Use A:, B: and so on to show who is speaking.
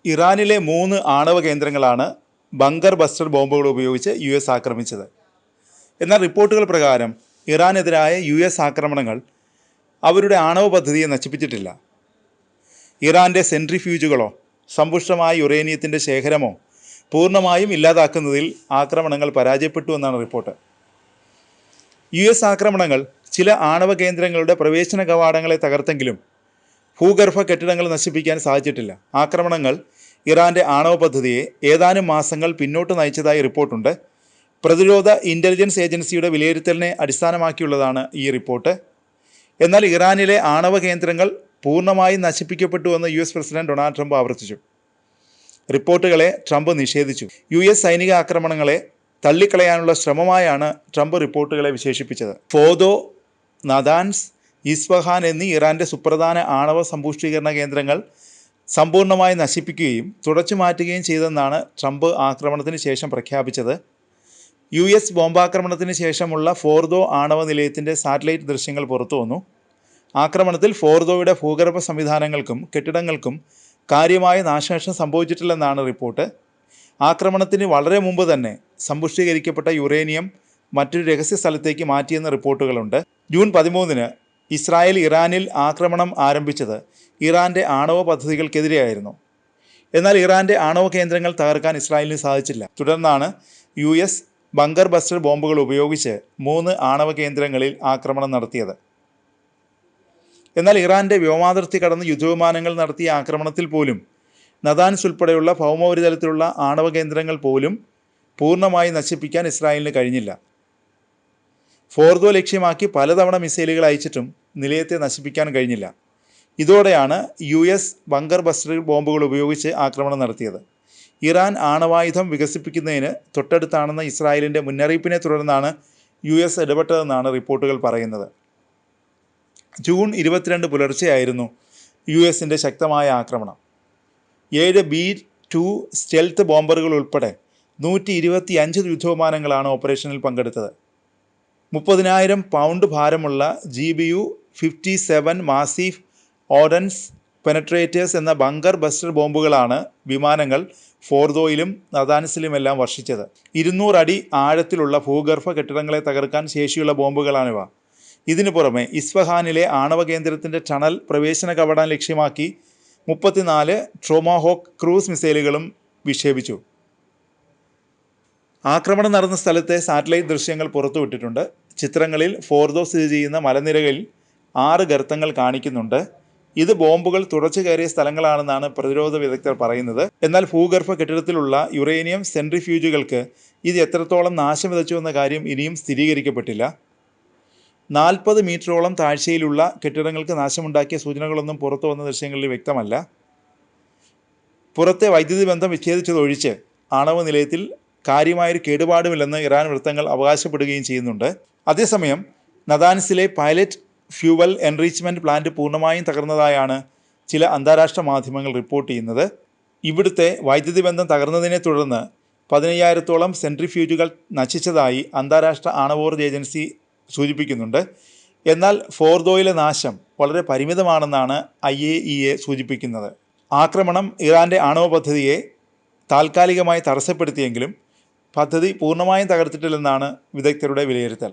A: ഇറാനിലെ 3 ആണവ കേന്ദ്രങ്ങളാണ് ബങ്കർ ബസ്റ്റർ ബോംബുകൾ ഉപയോഗിച്ച് US ആക്രമിച്ചത്. എന്നാൽ റിപ്പോർട്ടുകൾ പ്രകാരം ഇറാനെതിരായ US ആക്രമണങ്ങൾ അവരുടെ ആണവ പദ്ധതിയെ നശിപ്പിച്ചിട്ടില്ല. ഇറാൻ്റെ സെൻട്രിഫ്യൂജുകളോ സമ്പുഷ്ടമായ യുറേനിയത്തിൻ്റെ ശേഖരമോ പൂർണ്ണമായും ഇല്ലാതാക്കുന്നതിൽ ആക്രമണങ്ങൾ പരാജയപ്പെട്ടു എന്നാണ് റിപ്പോർട്ട്. US ആക്രമണങ്ങൾ ചില ആണവ കേന്ദ്രങ്ങളുടെ പ്രവേശന കവാടങ്ങളെ തകർത്തെങ്കിലും ഭൂഗർഭ കെട്ടിടങ്ങൾ നശിപ്പിക്കാൻ സാധിച്ചിട്ടില്ല. ആക്രമണങ്ങൾ ഇറാൻ്റെ ആണവ പദ്ധതിയെ ഏതാനും മാസങ്ങൾ പിന്നോട്ട് നയിച്ചതായി റിപ്പോർട്ടുണ്ട്. പ്രതിരോധ ഇൻ്റലിജൻസ് ഏജൻസിയുടെ വിലയിരുത്തലിനെ അടിസ്ഥാനമാക്കിയുള്ളതാണ് ഈ റിപ്പോർട്ട്. എന്നാൽ ഇറാനിലെ ആണവ കേന്ദ്രങ്ങൾ പൂർണ്ണമായും നശിപ്പിക്കപ്പെട്ടുവെന്ന് US പ്രസിഡന്റ് ഡൊണാൾഡ് ട്രംപ് ആവർത്തിച്ചു. റിപ്പോർട്ടുകളെ ട്രംപ് നിഷേധിച്ചു. US സൈനിക ആക്രമണങ്ങളെ തള്ളിക്കളയാനുള്ള ശ്രമമായാണ് ട്രംപ് റിപ്പോർട്ടുകളെ വിശേഷിപ്പിച്ചത്. ഫോദോ, നദാൻസ്, ഇസ്ഫഹാൻ എന്നീ ഇറാൻ്റെ സുപ്രധാന ആണവ സമ്പുഷ്ടീകരണ കേന്ദ്രങ്ങൾ സമ്പൂർണ്ണമായി നശിപ്പിക്കുകയും തുടച്ചു മാറ്റുകയും ചെയ്തെന്നാണ് ട്രംപ് ആക്രമണത്തിന് ശേഷം പ്രഖ്യാപിച്ചത്. US ബോംബാക്രമണത്തിന് ശേഷമുള്ള ഫോർദോ ആണവ നിലയത്തിൻ്റെ സാറ്റലൈറ്റ് ദൃശ്യങ്ങൾ പുറത്തു വന്നു. ആക്രമണത്തിൽ ഫോർദോയുടെ ഭൂഗർഭ സംവിധാനങ്ങൾക്കും കെട്ടിടങ്ങൾക്കും കാര്യമായ നാശനഷ്ടം സംഭവിച്ചിട്ടില്ലെന്നാണ് റിപ്പോർട്ട്. ആക്രമണത്തിന് വളരെ മുമ്പ് തന്നെ സമ്പുഷ്ടീകരിക്കപ്പെട്ട യുറേനിയം മറ്റൊരു രഹസ്യ സ്ഥലത്തേക്ക് മാറ്റിയെന്ന റിപ്പോർട്ടുകളുണ്ട്. ജൂൺ 13 ഇസ്രായേൽ ഇറാനിൽ ആക്രമണം ആരംഭിച്ചത് ഇറാൻ്റെ ആണവ പദ്ധതികൾക്കെതിരെയായിരുന്നു. എന്നാൽ ഇറാൻ്റെ ആണവ കേന്ദ്രങ്ങൾ തകർക്കാൻ ഇസ്രായേലിന് സാധിച്ചില്ല. തുടർന്നാണ് US ബങ്കർ ബസ്റ്റർ ബോംബുകൾ ഉപയോഗിച്ച് 3 ആണവ കേന്ദ്രങ്ങളിൽ ആക്രമണം നടത്തിയത്. എന്നാൽ ഇറാൻ്റെ വ്യോമാതിർത്തി കടന്ന് യുദ്ധവിമാനങ്ങൾ നടത്തിയ ആക്രമണത്തിൽ പോലും നദാൻസ് ഉൾപ്പെടെയുള്ള ഭൗമോപരിതലത്തിലുള്ള ആണവ കേന്ദ്രങ്ങൾ പോലും പൂർണ്ണമായി നശിപ്പിക്കാൻ ഇസ്രായേലിന് കഴിഞ്ഞില്ല. ഫോർദോ ലക്ഷ്യമാക്കി പലതവണ മിസൈലുകൾ അയച്ചിട്ടും നിലയത്തെ നശിപ്പിക്കാൻ കഴിഞ്ഞില്ല. ഇതോടെയാണ് US ബങ്കർ ബസ്റ്റർ ബോംബുകൾ ഉപയോഗിച്ച് ആക്രമണം നടത്തിയത്. ഇറാൻ ആണവായുധം വികസിപ്പിക്കുന്നതിന് തൊട്ടടുത്താണെന്ന ഇസ്രായേലിൻ്റെ മുന്നറിയിപ്പിനെ തുടർന്നാണ് US ഇടപെട്ടതെന്നാണ് റിപ്പോർട്ടുകൾ പറയുന്നത്. ജൂൺ 22 പുലർച്ചെയായിരുന്നു USൻ്റെ ശക്തമായ ആക്രമണം. 7 B-2 സ്റ്റെൽത്ത് ബോംബറുകൾ ഉൾപ്പെടെ 125 യുദ്ധവിമാനങ്ങളാണ് ഓപ്പറേഷനിൽ പങ്കെടുത്തത്. 30,000 പൗണ്ട് ഭാരമുള്ള GBU-57 മാസീവ് ഓർഡൻസ് പെനട്രേറ്റേഴ്സ് എന്ന ബങ്കർ ബസ്റ്റർ ബോംബുകളാണ് വിമാനങ്ങൾ ഫോർദോയിലും നദാൻസിലുമെല്ലാം വർഷിച്ചത്. 200 അടി ആഴത്തിലുള്ള ഭൂഗർഭ കെട്ടിടങ്ങളെ തകർക്കാൻ ശേഷിയുള്ള ബോംബുകളാണിവ. ഇതിനു പുറമെ ഇസ്ഫഹാനിലെ ആണവ കേന്ദ്രത്തിൻ്റെ ടണൽ പ്രവേശന കവാടം ലക്ഷ്യമാക്കി 34 ട്രോമാഹോക്ക് ക്രൂസ് മിസൈലുകളും വിക്ഷേപിച്ചു. ആക്രമണം നടന്ന സ്ഥലത്തെ സാറ്റലൈറ്റ് ദൃശ്യങ്ങൾ പുറത്തുവിട്ടിട്ടുണ്ട്. ചിത്രങ്ങളിൽ ഫോർദോ സ്ഥിതി ചെയ്യുന്ന മലനിരകളിൽ 6 ഗർത്തങ്ങൾ കാണിക്കുന്നുണ്ട്. ഇത് ബോംബുകൾ തുറച്ചു കയറിയ സ്ഥലങ്ങളാണെന്നാണ് പ്രതിരോധ വിദഗ്ധർ പറയുന്നത്. എന്നാൽ ഭൂഗർഭ കെട്ടിടത്തിലുള്ള യുറേനിയം സെൻട്രിഫ്യൂജുകൾക്ക് ഇത് എത്രത്തോളം നാശം വിതച്ചുവെന്ന കാര്യം ഇനിയും സ്ഥിരീകരിക്കപ്പെട്ടില്ല. 40 മീറ്ററോളം താഴ്ചയിലുള്ള കെട്ടിടങ്ങൾക്ക് നാശമുണ്ടാക്കിയ സൂചനകളൊന്നും പുറത്തു വന്ന ദൃശ്യങ്ങളിൽ വ്യക്തമല്ല. പുറത്തെ വൈദ്യുതി ബന്ധം വിച്ഛേദിച്ചതൊഴിച്ച് ആണവ നിലയത്തിൽ കാര്യമായൊരു കേടുപാടുമില്ലെന്ന് ഇറാൻ വൃത്തങ്ങൾ അവകാശപ്പെടുകയും ചെയ്യുന്നുണ്ട്. അതേസമയം നദാൻസിലെ പൈലറ്റ് ഫ്യൂവൽ എൻറിച്ച്മെൻറ്റ് പ്ലാന്റ് പൂർണ്ണമായും തകർന്നതായാണ് ചില അന്താരാഷ്ട്ര മാധ്യമങ്ങൾ റിപ്പോർട്ട് ചെയ്യുന്നത്. ഇവിടുത്തെ വൈദ്യുതി ബന്ധം തകർന്നതിനെ തുടർന്ന് 15,000-ഓളം സെൻട്രിഫ്യൂജുകൾ നശിച്ചതായി അന്താരാഷ്ട്ര ആണവോർജ്ജ ഏജൻസി സൂചിപ്പിക്കുന്നുണ്ട്. എന്നാൽ ഫോർദോയിലെ നാശം വളരെ പരിമിതമാണെന്നാണ് IAEA സൂചിപ്പിക്കുന്നത്. ആക്രമണം ഇറാൻ്റെ ആണവ പദ്ധതിയെ താൽക്കാലികമായി തടസ്സപ്പെടുത്തിയെങ്കിലും പദ്ധതി പൂർണ്ണമായും തകർത്തിട്ടില്ലെന്നാണ് വിദഗ്ധരുടെ വിലയിരുത്തൽ.